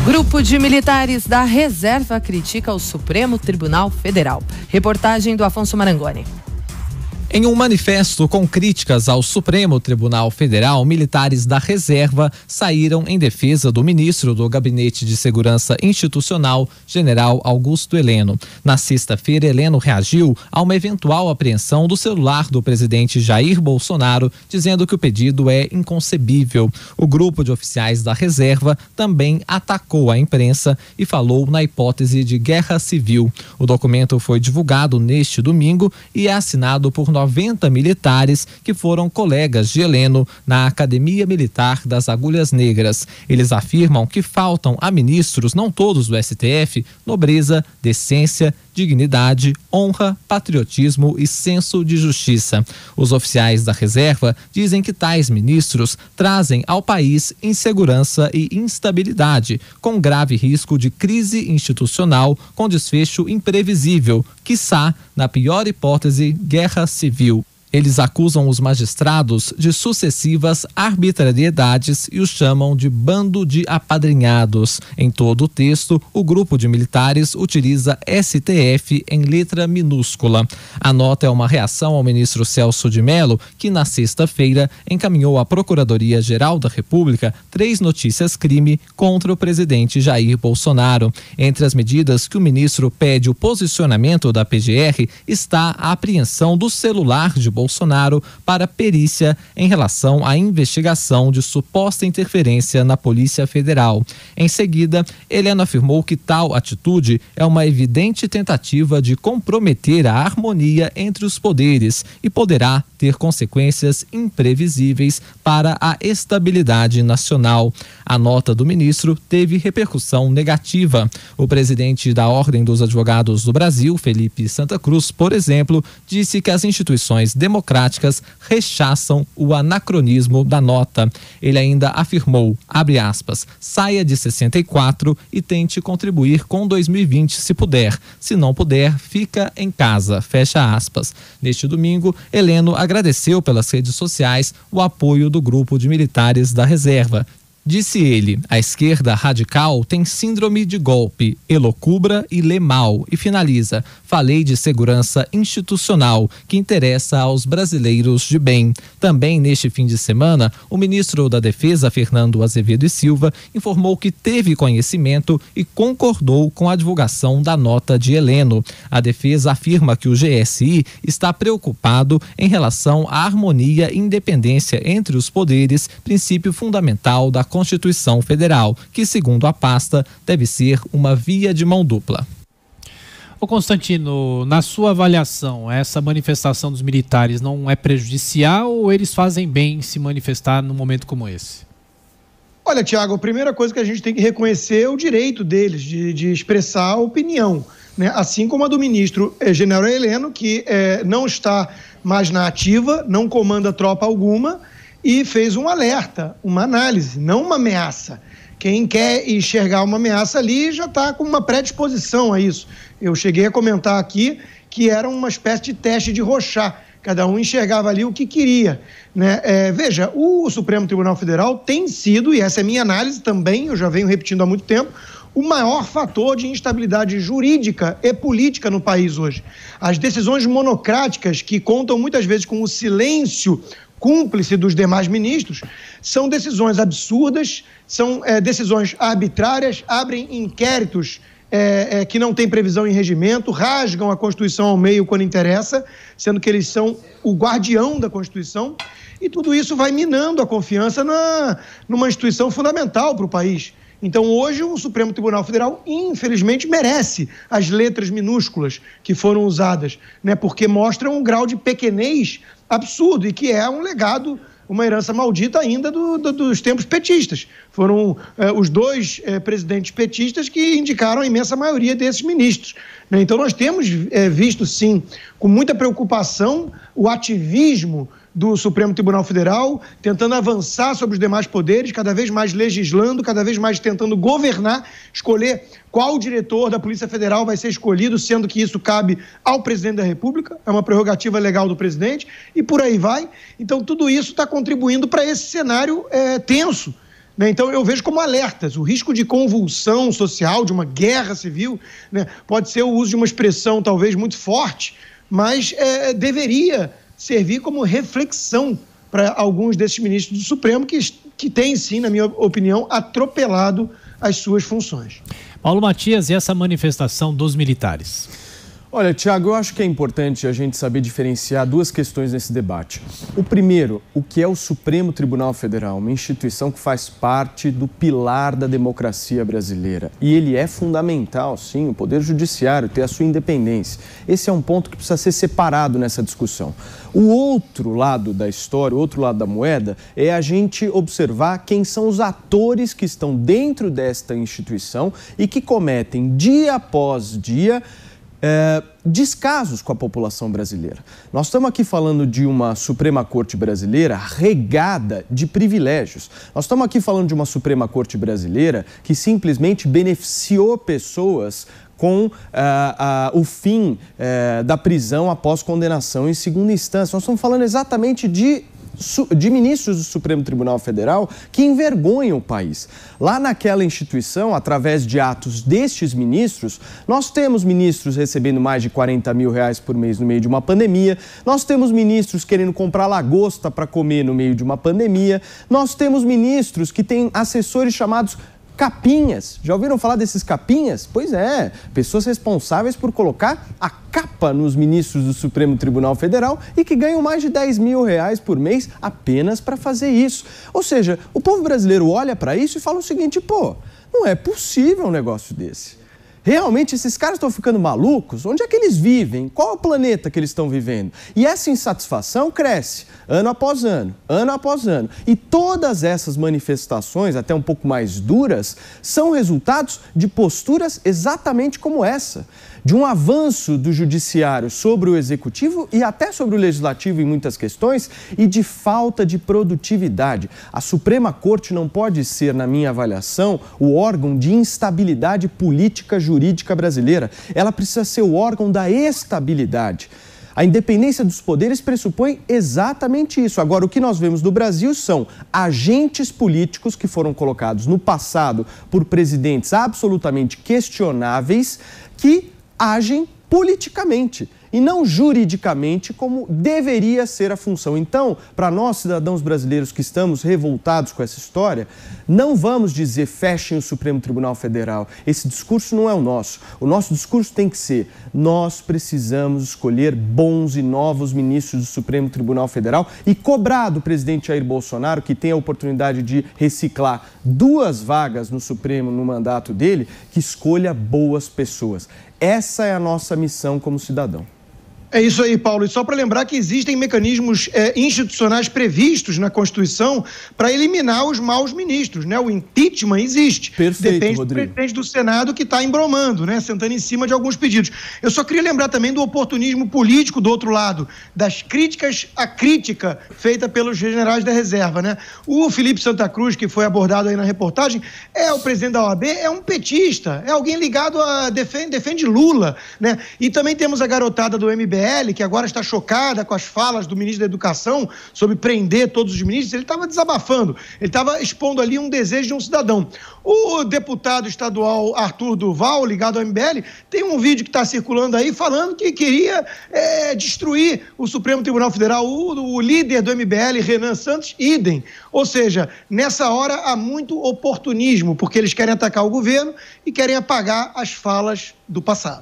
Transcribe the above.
Grupo de militares da reserva critica o Supremo Tribunal Federal. Reportagem do Afonso Marangoni. Em um manifesto com críticas ao Supremo Tribunal Federal, militares da reserva saíram em defesa do ministro do Gabinete de Segurança Institucional, General Augusto Heleno. Na sexta-feira, Heleno reagiu a uma eventual apreensão do celular do presidente Jair Bolsonaro, dizendo que o pedido é inconcebível. O grupo de oficiais da reserva também atacou a imprensa e falou na hipótese de guerra civil. O documento foi divulgado neste domingo e é assinado por 90 militares que foram colegas de Heleno na Academia Militar das Agulhas Negras. Eles afirmam que faltam a ministros, não todos do STF, nobreza, decência, dignidade, honra, patriotismo e senso de justiça. Os oficiais da reserva dizem que tais ministros trazem ao país insegurança e instabilidade, com grave risco de crise institucional com desfecho imprevisível, quiçá, na pior hipótese, guerra civil. Eles acusam os magistrados de sucessivas arbitrariedades e os chamam de bando de apadrinhados. Em todo o texto, o grupo de militares utiliza STF em letra minúscula. A nota é uma reação ao ministro Celso de Mello, que na sexta-feira encaminhou à Procuradoria-Geral da República 3 notícias-crime contra o presidente Jair Bolsonaro. Entre as medidas que o ministro pede o posicionamento da PGR está a apreensão do celular de Bolsonaro para perícia em relação à investigação de suposta interferência na Polícia Federal. Em seguida, Heleno afirmou que tal atitude é uma evidente tentativa de comprometer a harmonia entre os poderes e poderá ter consequências imprevisíveis para a estabilidade nacional. A nota do ministro teve repercussão negativa. O presidente da Ordem dos Advogados do Brasil, Felipe Santa Cruz, por exemplo, disse que as instituições democráticas rechaçam o anacronismo da nota. Ele ainda afirmou, abre aspas, saia de 64 e tente contribuir com 2020 se puder. Se não puder, fica em casa, fecha aspas. Neste domingo, Heleno agradeceu pelas redes sociais o apoio do grupo de militares da reserva. Disse ele, a esquerda radical tem síndrome de golpe, elocubra e lê mal, e finaliza, falei de segurança institucional que interessa aos brasileiros de bem. Também neste fim de semana, o ministro da Defesa, Fernando Azevedo e Silva, informou que teve conhecimento e concordou com a divulgação da nota de Heleno. A Defesa afirma que o GSI está preocupado em relação à harmonia e independência entre os poderes, princípio fundamental da Constituição Federal, que, segundo a pasta, deve ser uma via de mão dupla. Ô Constantino, na sua avaliação, essa manifestação dos militares não é prejudicial ou eles fazem bem em se manifestar num momento como esse? Olha, Tiago, a primeira coisa que a gente tem que reconhecer é o direito deles de expressar a opinião, né? Assim como a do ministro General Heleno, que não está mais na ativa, não comanda tropa alguma, e fez um alerta, uma análise, não uma ameaça. Quem quer enxergar uma ameaça ali já está com uma predisposição a isso. Eu cheguei a comentar aqui que era uma espécie de teste de Rorschach. Cada um enxergava ali o que queria, né? Veja, o Supremo Tribunal Federal tem sido, e essa é a minha análise também, eu já venho repetindo há muito tempo, o maior fator de instabilidade jurídica e política no país hoje. As decisões monocráticas, que contam muitas vezes com o silêncio cúmplice dos demais ministros, são decisões absurdas, são decisões arbitrárias, abrem inquéritos que não têm previsão em regimento, rasgam a Constituição ao meio quando interessa, sendo que eles são o guardião da Constituição, e tudo isso vai minando a confiança numa instituição fundamental para o país. Então, hoje, o Supremo Tribunal Federal, infelizmente, merece as letras minúsculas que foram usadas, né, porque mostram um grau de pequenez absurdo e que é um legado, uma herança maldita ainda dos tempos petistas. Foram os 2 presidentes petistas que indicaram a imensa maioria desses ministros, né? Então, nós temos visto, sim, com muita preocupação, o ativismo do Supremo Tribunal Federal, tentando avançar sobre os demais poderes, cada vez mais legislando, cada vez mais tentando governar, escolher qual diretor da Polícia Federal vai ser escolhido, sendo que isso cabe ao presidente da República, é uma prerrogativa legal do presidente, e por aí vai. Então, tudo isso está contribuindo para esse cenário tenso, né? Então, eu vejo como alertas. O risco de convulsão social, de uma guerra civil, né? Pode ser o uso de uma expressão talvez muito forte, mas deveria servir como reflexão para alguns desses ministros do Supremo que têm, sim, na minha opinião, atropelado as suas funções. Paulo Matias, e essa manifestação dos militares? Olha, Tiago, eu acho que é importante a gente saber diferenciar duas questões nesse debate. O primeiro, o que é o Supremo Tribunal Federal, uma instituição que faz parte do pilar da democracia brasileira. E ele é fundamental, sim, o Poder Judiciário ter a sua independência. Esse é um ponto que precisa ser separado nessa discussão. O outro lado da história, o outro lado da moeda, é a gente observar quem são os atores que estão dentro desta instituição e que cometem dia após dia descasos com a população brasileira. Nós estamos aqui falando de uma Suprema Corte brasileira regada de privilégios. Nós estamos aqui falando de uma Suprema Corte brasileira que simplesmente beneficiou pessoas com o fim da prisão após condenação em segunda instância. Nós estamos falando exatamente de ministros do Supremo Tribunal Federal que envergonham o país. Lá naquela instituição, através de atos destes ministros, nós temos ministros recebendo mais de 40 mil reais por mês no meio de uma pandemia, nós temos ministros querendo comprar lagosta para comer no meio de uma pandemia, nós temos ministros que têm assessores chamados capinhas. Já ouviram falar desses capinhas? Pois é, pessoas responsáveis por colocar a capa nos ministros do Supremo Tribunal Federal e que ganham mais de 10 mil reais por mês apenas para fazer isso. Ou seja, o povo brasileiro olha para isso e fala o seguinte, pô, não é possível um negócio desse. Realmente, esses caras estão ficando malucos? Onde é que eles vivem? Qual é o planeta que eles estão vivendo? E essa insatisfação cresce ano após ano, ano após ano. E todas essas manifestações, até um pouco mais duras, são resultados de posturas exatamente como essa. De um avanço do judiciário sobre o executivo e até sobre o legislativo em muitas questões e de falta de produtividade. A Suprema Corte não pode ser, na minha avaliação, o órgão de instabilidade política jurídica brasileira. Ela precisa ser o órgão da estabilidade. A independência dos poderes pressupõe exatamente isso. Agora, o que nós vemos no Brasil são agentes políticos que foram colocados no passado por presidentes absolutamente questionáveis que agem politicamente e não juridicamente como deveria ser a função. Então, para nós, cidadãos brasileiros que estamos revoltados com essa história, não vamos dizer fechem o Supremo Tribunal Federal. Esse discurso não é o nosso. O nosso discurso tem que ser: nós precisamos escolher bons e novos ministros do Supremo Tribunal Federal e cobrar do presidente Jair Bolsonaro, que tem a oportunidade de reciclar 2 vagas no Supremo no mandato dele, que escolha boas pessoas. Essa é a nossa missão como cidadão. É isso aí, Paulo. E só para lembrar que existem mecanismos institucionais previstos na Constituição para eliminar os maus ministros, né? O impeachment existe. Perfeito, depende Rodrigo. do presidente do Senado que está embromando, né? Sentando em cima de alguns pedidos. Eu só queria lembrar também do oportunismo político do outro lado, das críticas à crítica feita pelos generais da reserva, né? O Felipe Santa Cruz, que foi abordado aí na reportagem, é o presidente da OAB, é um petista, é alguém ligado a defende Lula, né? E também temos a garotada do MBL, que agora está chocada com as falas do ministro da Educação sobre prender todos os ministros. Ele estava desabafando, ele estava expondo ali um desejo de um cidadão. O deputado estadual Arthur Duval, ligado ao MBL, tem um vídeo que está circulando aí falando que queria destruir o Supremo Tribunal Federal. O líder do MBL, Renan Santos, idem. Ou seja, nessa hora há muito oportunismo, porque eles querem atacar o governo e querem apagar as falas do passado.